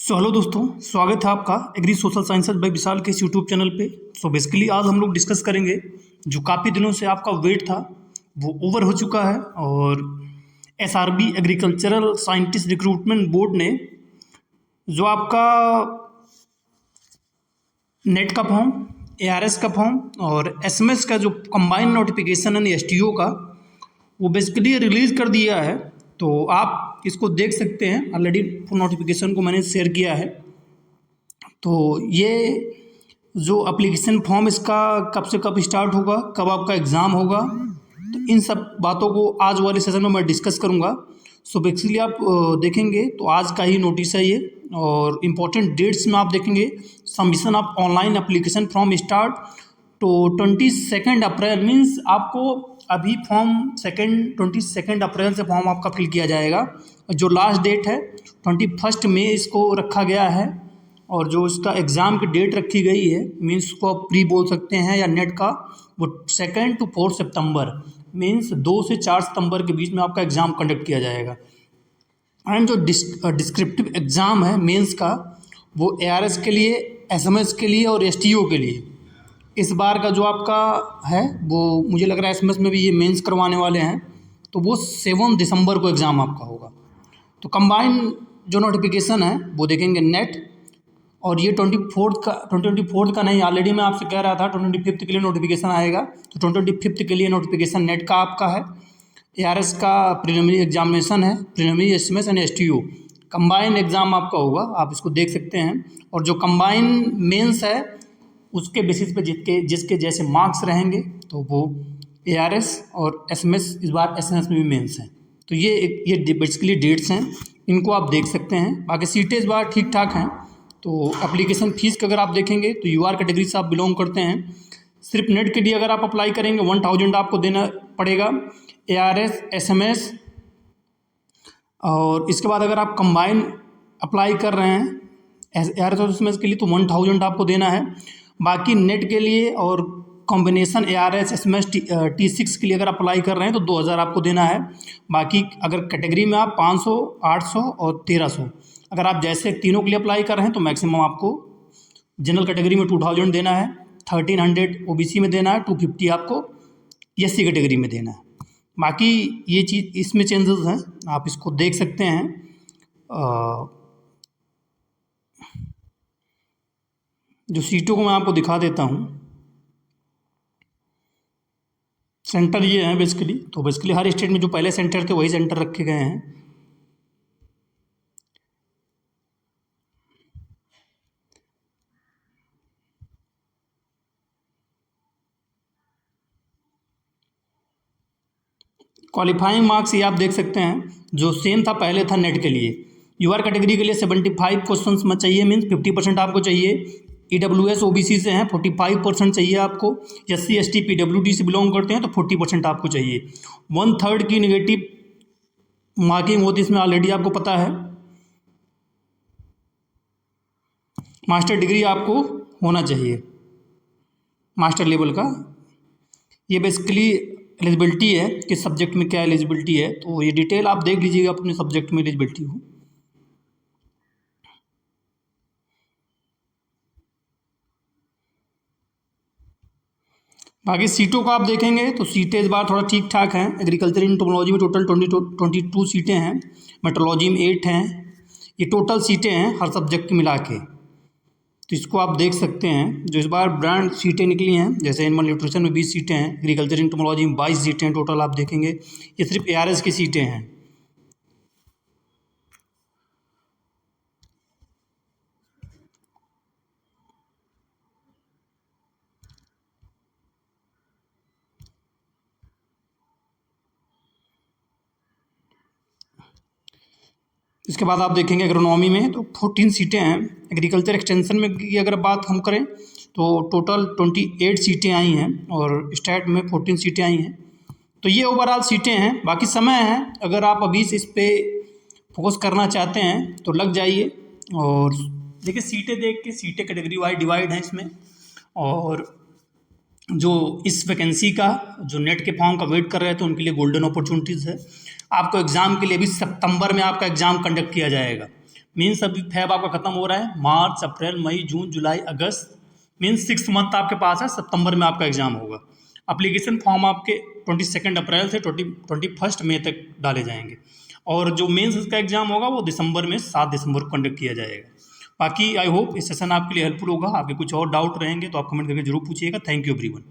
Hello दोस्तों, स्वागत है आपका एग्री सोशल साइंसेज बाय विशाल के इस यूट्यूब चैनल पे। बेसिकली आज हम लोग डिस्कस करेंगे जो काफ़ी दिनों से आपका वेट था वो ओवर हो चुका है। और SRB agricultural scientist recruitment board ने जो आपका नेट का फॉर्म, एआरएस का फॉर्म और एसएमएस का जो कंबाइंड नोटिफिकेशन है एसटीओ का, वो बेसिकली रिलीज़ कर दिया है। तो आप इसको देख सकते हैं, ऑलरेडी नोटिफिकेशन को मैंने शेयर किया है। तो ये जो एप्लीकेशन फॉर्म इसका कब से कब स्टार्ट होगा, कब आपका एग्ज़ाम होगा, तो इन सब बातों को आज वाले सेशन में मैं डिस्कस करूँगा। बेसिकली आप देखेंगे तो आज का ही नोटिस है ये, और इम्पोर्टेंट डेट्स में आप देखेंगे submission of online application from start तो 22 अप्रैल मीन्स आपको अभी फॉर्म 22 अप्रैल से फॉर्म आपका फिल किया जाएगा। जो लास्ट डेट है 21 मई इसको रखा गया है, और जो इसका एग्ज़ाम की डेट रखी गई है मीन्स को आप प्री बोल सकते हैं या नेट का, वो 2 to 4 सितंबर मीन्स 2 से 4 सितंबर के बीच में आपका एग्ज़ाम कंडक्ट किया जाएगा। एंड जो डिस्क्रिप्टिव एग्ज़ाम है मेंस का, वो एआरएस के लिए, एसएमएस के लिए और एसटीओ के लिए इस बार का जो आपका है वो मुझे लग रहा है एसएमएस में भी ये मेंस करवाने वाले हैं, तो वो 7 दिसंबर को एग्ज़ाम आपका होगा। तो कंबाइन जो नोटिफिकेशन है वो देखेंगे नेट, और ये 24 का नहीं, ऑलरेडी मैं आपसे कह रहा था 25 के लिए नोटिफिकेशन आएगा। तो 25 के लिए नोटिफिकेशन नेट का आपका है। एआरएस का प्रीलिमिनरी एग्जामिनेशन है, preliminary SMS and STO combine exam आपका होगा, आप इसको देख सकते हैं। और जो कंबाइन मेंस है उसके बेसिस पे जिसके जैसे मार्क्स रहेंगे तो वो एआरएस और एसएमएस, इस बार एसएमएस में भी मेंस हैं। तो ये बेसिकली डेट्स हैं, इनको आप देख सकते हैं। बाकी सीटें इस बार ठीक ठाक हैं। तो एप्लीकेशन फ़ीस का अगर आप देखेंगे तो यूआर कैटेगरी से आप बिलोंग करते हैं, सिर्फ नेट के लिए अगर आप अप्लाई करेंगे 1000 आपको देना पड़ेगा। एआरएस, एसएमएस और इसके बाद अगर आप कंबाइन अप्लाई कर रहे हैं एआरएस और एसएमएस के लिए तो 1000 आपको देना है। बाकी नेट के लिए और कॉम्बिनेशन एआरएस, एसएमएस, T6 के लिए अगर अप्लाई कर रहे हैं तो 2000 आपको देना है। बाकी अगर कैटेगरी में आप 500, 800 और 1300, अगर आप जैसे तीनों के लिए अप्लाई कर रहे हैं तो मैक्सिमम आपको जनरल कैटेगरी में 2000 देना है, 1300 ओबीसी में देना है, 250 आपको एससी कैटेगरी में देना है। बाकी ये चीज़ इसमें चेंजेस हैं, आप इसको देख सकते हैं। जो सीटों को मैं आपको दिखा देता हूँ, सेंटर ये हैं बेसिकली। तो बेसिकली हर स्टेट में जो पहले सेंटर थे वही सेंटर रखे गए हैं। क्वालिफाइंग मार्क्स ये आप देख सकते हैं, जो सेम था पहले था नेट के लिए। यूआर कैटेगरी के लिए 75 क्वेश्चंस में चाहिए मीन्स 50% आपको चाहिए। ईडब्ल्यूएस ओबीसी से हैं 45% चाहिए आपको। एससी एसटी पीडब्ल्यूडी से बिलोंग करते हैं तो 40% आपको चाहिए। 1/3 की निगेटिव मार्किंग होती है इसमें, ऑलरेडी आपको पता है। मास्टर डिग्री आपको होना चाहिए, मास्टर लेवल का। ये बेसिकली एलिजिबिलिटी है, किस सब्जेक्ट में क्या एलिजिबिलिटी है, तो ये डिटेल आप देख लीजिएगा अपने सब्जेक्ट में एलिजिबिलिटी हो। बाकी सीटों को आप देखेंगे तो सीटें इस बार थोड़ा ठीक ठाक हैं। एग्रीकल्चर इन टेक्नोलॉजी में टोटल 22 सीटें हैं, मेट्रोलॉजी में 8 हैं। ये टोटल सीटें हैं हर सब्जेक्ट मिला के, तो इसको आप देख सकते हैं। जो इस बार ब्रांड सीटें निकली हैं, जैसे एनिमल न्यूट्रिशन में 20 सीटें हैं, एग्रीकल्चर इन टेक्नोलॉजी में 22 सीटें टोटल आप देखेंगे। ये सिर्फ एआरएस की सीटें हैं। इसके बाद आप देखेंगे एग्रोनॉमी में तो 14 सीटें हैं। एग्रीकल्चर एक्सटेंशन में की अगर बात हम करें तो टोटल 28 सीटें आई हैं, और स्टैट में 14 सीटें आई हैं। तो ये ओवरऑल सीटें हैं। बाकी समय है, अगर आप अभी से इस पर फोकस करना चाहते हैं तो लग जाइए। और देखिए सीटें देख के, सीटें कैटेगरी वाइज डिवाइड हैं इसमें। और जो इस वैकेंसी का जो नेट के फॉर्म का वेट कर रहे थे उनके लिए गोल्डन अपॉर्चुनिटीज़ है। आपको एग्ज़ाम के लिए भी सितंबर में आपका एग्ज़ाम कंडक्ट किया जाएगा। मीन्स अभी फैब आपका खत्म हो रहा है, मार्च अप्रैल मई जून जुलाई अगस्त, मीन्स 6 मंथ आपके पास है, सितंबर में आपका एग्जाम होगा। अप्लीकेशन फॉर्म आपके 22 अप्रैल से 21 मई तक डाले जाएंगे, और जो मेंस का एग्जाम होगा वो दिसंबर में 7 दिसंबर को कंडक्ट किया जाएगा। बाकी आई होप इस सेशन आपके लिए हेल्पफुल होगा। आपके कुछ और डाउट रहेंगे तो आप कमेंट करके जरूर पूछिएगा। Thank you everyone.